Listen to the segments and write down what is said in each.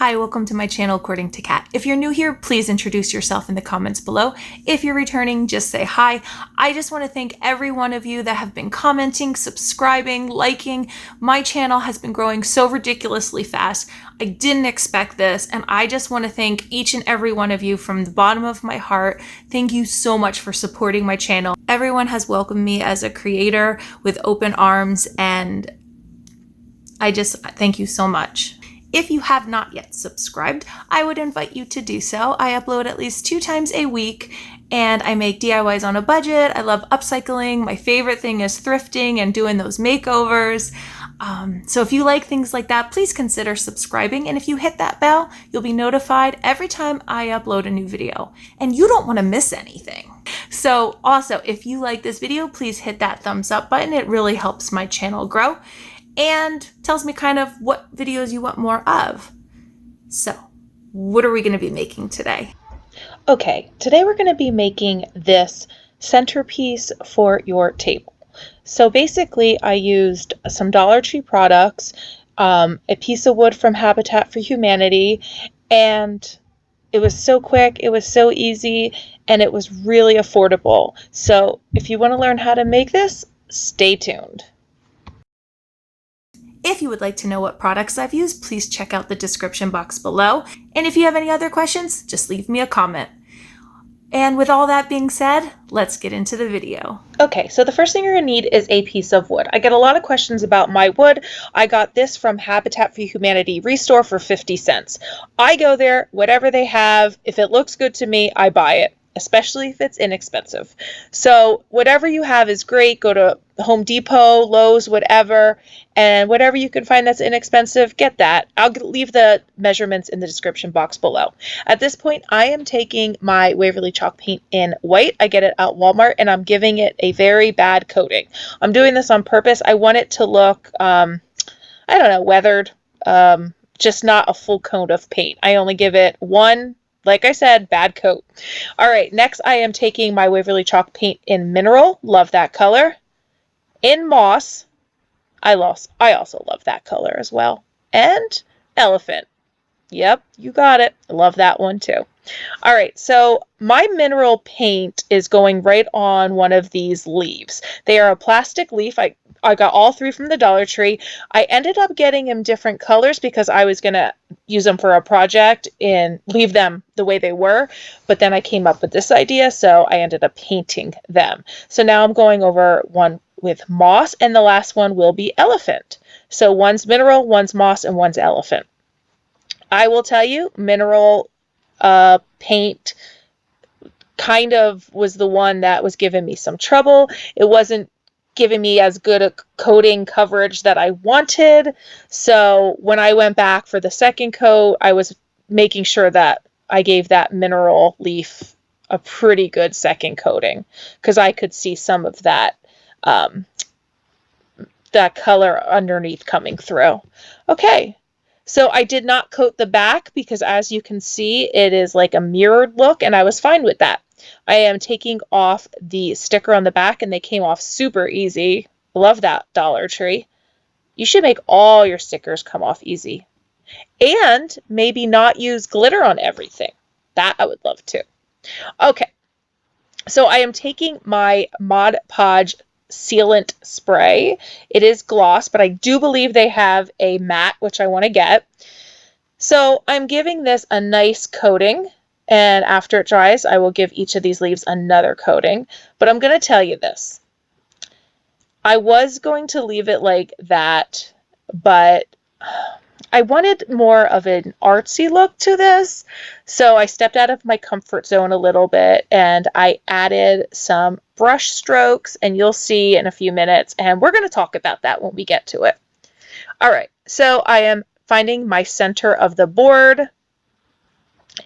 Hi, welcome to my channel According to Kat. If you're new here, please introduce yourself in the comments below. If you're returning, just say hi. I just want to thank every one of you that have been commenting, subscribing, liking. My channel has been growing so ridiculously fast. I didn't expect this, and I just want to thank each and every one of you from the bottom of my heart. Thank you so much for supporting my channel. Everyone has welcomed me as a creator with open arms, and I just thank you so much. If you have not yet subscribed, I would invite you to do so. I upload at least 2 times a week, and I make DIYs on a budget. I love upcycling. My favorite thing is thrifting and doing those makeovers. So if you like things like that, please consider subscribing. And if you hit that bell, you'll be notified every time I upload a new video, and you don't want to miss anything. So also, if you like this video, please hit that thumbs up button. It really helps my channel grow and tells me kind of what videos you want more of. So, what are we going to be making today? Okay, today we're going to be making this centerpiece for your table. So basically I used some Dollar Tree products, a piece of wood from Habitat for Humanity, and it was so quick, it was so easy, and it was really affordable. So if you want to learn how to make this, stay tuned. If you would like to know what products I've used, please check out the description box below. And if you have any other questions, just leave me a comment. And with all that being said, let's get into the video. Okay, so the first thing you're going to need is a piece of wood. I get a lot of questions about my wood. I got this from Habitat for Humanity Restore for 50 cents. I go there, whatever they have, if it looks good to me, I buy it, especially if it's inexpensive. So whatever you have is great. Go to Home Depot, Lowe's, whatever, and whatever you can find that's inexpensive, get that. I'll leave the measurements in the description box below. At this point, I am taking my Waverly Chalk Paint in white. I get it at Walmart, and I'm giving it a very bad coating. I'm doing this on purpose. I want it to look, I don't know, weathered, just not a full coat of paint. I only give it one, like I said, bad coat. All right, next I am taking my Waverly Chalk Paint in Mineral. Love that color. In Moss. I also love that color as well. And Elephant. Yep, you got it. I love that one too. All right, so my mineral paint is going right on one of these leaves. They are a plastic leaf. I got all 3 from the Dollar Tree. I ended up getting them different colors because I was going to use them for a project and leave them the way they were. But then I came up with this idea, so I ended up painting them. So now I'm going over one with Moss, and the last one will be Elephant. So one's Mineral, one's Moss, and one's Elephant. I will tell you, Mineral paint kind of was the one that was giving me some trouble. It wasn't giving me as good a coating coverage that I wanted. So when I went back for the second coat, I was making sure that I gave that mineral leaf a pretty good second coating because I could see some of that that color underneath coming through. Okay. So I did not coat the back because, as you can see, it is like a mirrored look, and I was fine with that. I am taking off the sticker on the back, and they came off super easy. Love that, Dollar Tree. You should make all your stickers come off easy. And maybe not use glitter on everything. That I would love to. Okay, so I am taking my Mod Podge Sealant Spray. It is gloss, but I do believe they have a matte, which I want to get. So I'm giving this a nice coating, and after it dries, I will give each of these leaves another coating. But I'm going to tell you this. I was going to leave it like that, but I wanted more of an artsy look to this, so I stepped out of my comfort zone a little bit and I added some brush strokes, and you'll see in a few minutes, and we're going to talk about that when we get to it. All right, so I am finding my center of the board,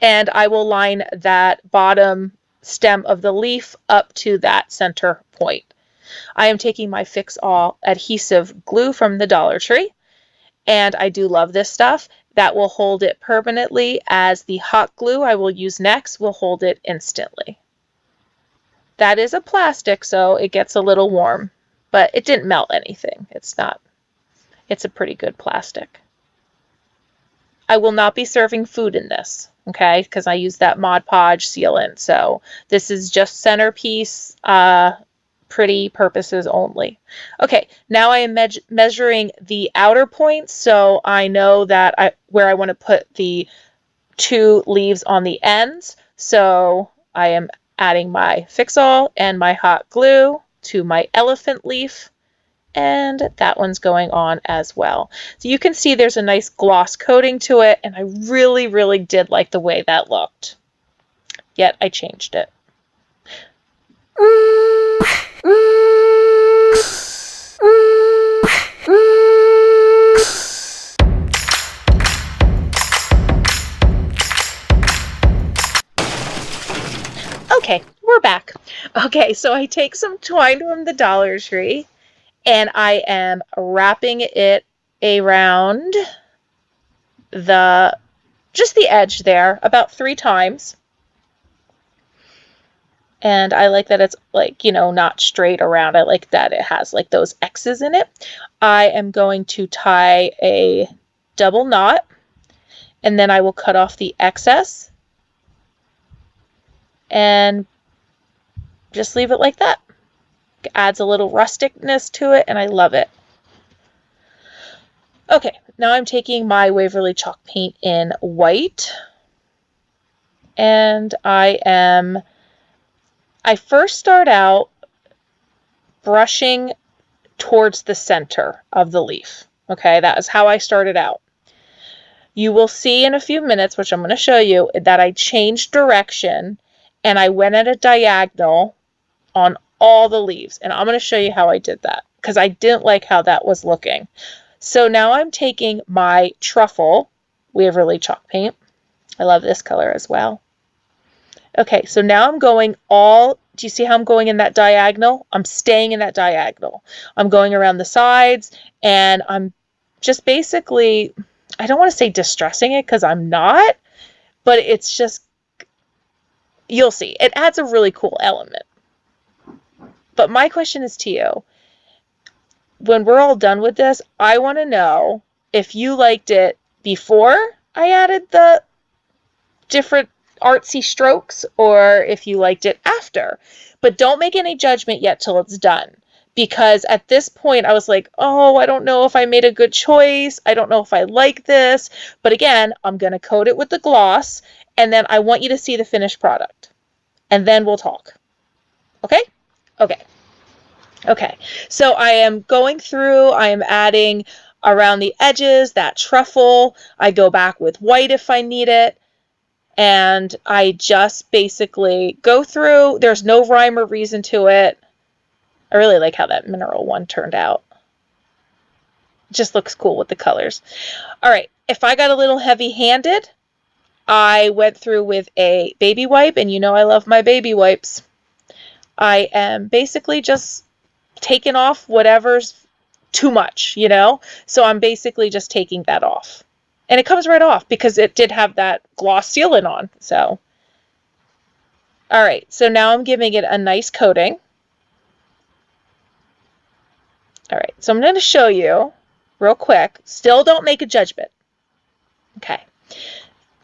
and I will line that bottom stem of the leaf up to that center point. I am taking my Fix All adhesive glue from the Dollar Tree. And I do love this stuff. that will hold it permanently, as the hot glue I will use next will hold it instantly. That is a plastic, so it gets a little warm, but it didn't melt anything. It's a pretty good plastic. I will not be serving food in this, okay, because I use that Mod Podge sealant. So this is just centerpiece, pretty purposes only. Okay, now I am measuring the outer points, so I know that where I want to put the 2 leaves on the ends. So I am adding my Fix-All and my hot glue to my elephant leaf, and that one's going on as well. So you can see there's a nice gloss coating to it, and I really, really did like the way that looked. Yet I changed it. Okay, we're back. Okay, so I take some twine from the Dollar Tree, and I am wrapping it around just the edge there about 3 times. And I like that it's like, not straight around. I like that it has like those X's in it. I am going to tie a double knot, and then I will cut off the excess and just leave it like that. It adds a little rusticness to it, and I love it. Okay, now I'm taking my Waverly Chalk Paint in white, and I first start out brushing towards the center of the leaf. Okay, that is how I started out. You will see in a few minutes, which I'm going to show you, that I changed direction and I went at a diagonal on all the leaves. And I'm going to show you how I did that, because I didn't like how that was looking. So now I'm taking my Truffle Waverly Chalk Paint. I love this color as well. Okay, so now I'm going do you see how I'm going in that diagonal? I'm staying in that diagonal. I'm going around the sides, and I'm just basically, I don't want to say distressing it, because I'm not, but it's just, you'll see. It adds a really cool element. But my question is to you, when we're all done with this, I want to know if you liked it before I added the different artsy strokes, or if you liked it after. But don't make any judgment yet till it's done, because at this point I was like, oh, I don't know if I made a good choice. I don't know if I like this. But again, I'm going to coat it with the gloss, and then I want you to see the finished product, and then we'll talk. Okay? Okay, so I am going through, I am adding around the edges that truffle. I go back with white if I need it, and I just basically go through. There's no rhyme or reason to it. I really like how that mineral one turned out. It just looks cool with the colors. All right, if I got a little heavy-handed, I went through with a baby wipe, and I love my baby wipes. I am basically just taking off whatever's too much, So I'm basically just taking that off. And it comes right off because it did have that gloss sealant on. So, all right. So now I'm giving it a nice coating. All right. So I'm going to show you real quick. Still don't make a judgment. Okay.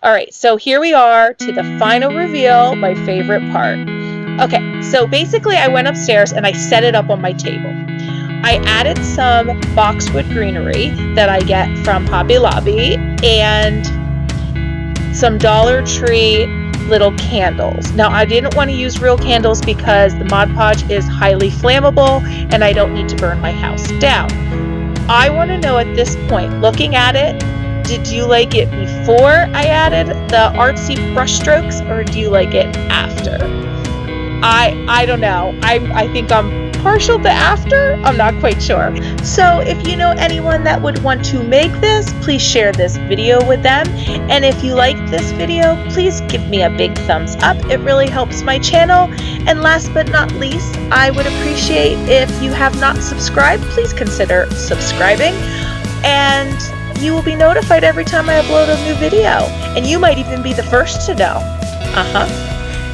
All right. So here we are to the final reveal, my favorite part. Okay, so basically I went upstairs and I set it up on my table. I added some boxwood greenery that I get from Hobby Lobby and some Dollar Tree little candles. Now I didn't want to use real candles because the Mod Podge is highly flammable and I don't need to burn my house down. I want to know at this point, looking at it, did you like it before I added the artsy brush strokes, or do you like it after? I don't know. I think I'm partial to after. I'm not quite sure. So if you know anyone that would want to make this, please share this video with them. And if you liked this video, please give me a big thumbs up. It really helps my channel. And last but not least, I would appreciate if you have not subscribed, please consider subscribing. And you will be notified every time I upload a new video. And you might even be the first to know.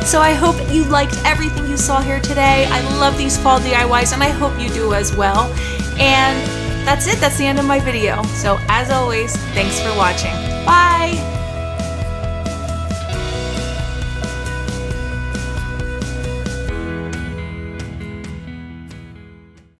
So I hope you liked everything you saw here today. I love these fall DIYs, and I hope you do as well. And that's it. That's the end of my video. So as always, thanks for watching. Bye!